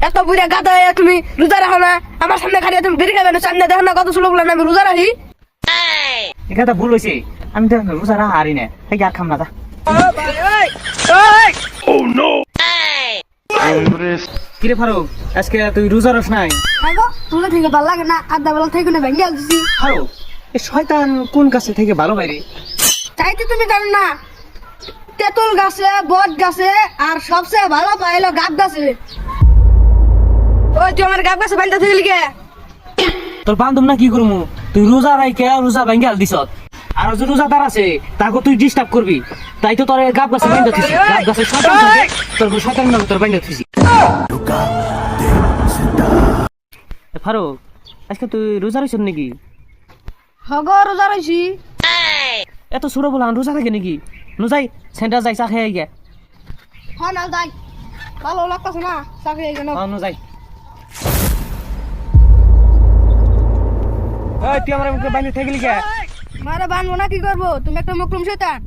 এত বুড়া গাদা হয়ে তুমি রোজা রাখো না, আমার সামনে খাড়িয়ে তুমি বেরিয়ে যাবে না, সামনে দেখো না কত ছোট বললাম আমি রোজা রাখি। এখানে ভুল হয়েছে, আমি তো রোজা রাখা হারি না, এই আর খাম না। কিরে ফারুক, আজকে তুই রোজা রস নাই? রোজা থেকে ভালো লাগে না, আধা বেলা থেকে না ভেঙে আসছি। ফারুক, এই শয়তান কোন গাছে থেকে ভালো বাইরে? চাইতে তুমি জানো না, তেঁতুল গাছে, বট গাছে, আর সবচেয়ে ভালো পাইলো গাব গাছে। ওই তুই আমার গাব গাছে বাইন্দা থেকে লিখে তোর বান্ধব না কি করবো? তুই রোজা রাইকে রোজা ভাঙ্গে আল দিস, আর যে রোজাদার আছে তাকে তুই ডিস্টার্ব করবি, তাই তো তোর গাব গাছে বাইন্দা থুইছি। গাব গাছে শয়তান থাকে, তোর শয়তান না তোর বাইন্দা থুইছি। ফারুক, আজকে তুই রোজা রইছ নাকি? হগ রোজা রইছি। এত ছোট বলা রোজা থাকে নাকি? নোযাই সেন্টার যাই চা খেয়ে গে। হ্যাঁ না যাই, ভালো লাগতেছে না চাকরি কেন। নোযাই তুই আমার মুখে বাইন্দা থেকে লিখে। মারা বানবো না, কি করবো? তুমি একটা মুকরুম শয়তান।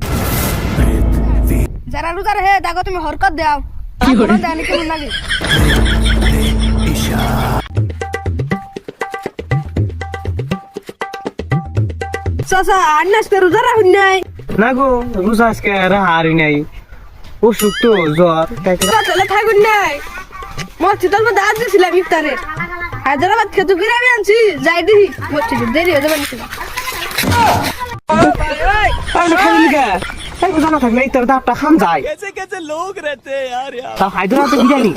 যারা রোজা হে তাকে তুমি হরকত দাও, দেয়নি কেমন লাগে? চাচা আর নাচতে রোজা রাখুন নাই? না গো, রোজা আজকে হারি নাই, অসুখ তো জ্বর, তাই তাহলে থাকুন নাই। মসজিদের মধ্যে আজ গেছিলাম ইফতারে, হায়দ্রাবাদ খেতে ফিরে আমি আনছি, যাই দেখি মসজিদে দেরি হয়ে যাবে নাকি। জানা থাকলে তোর দাঁতটা খাম যায়। कैसे कैसे लोग रहते हैं यार यार। তা হায়দ্রাবাদে বিরিয়ানি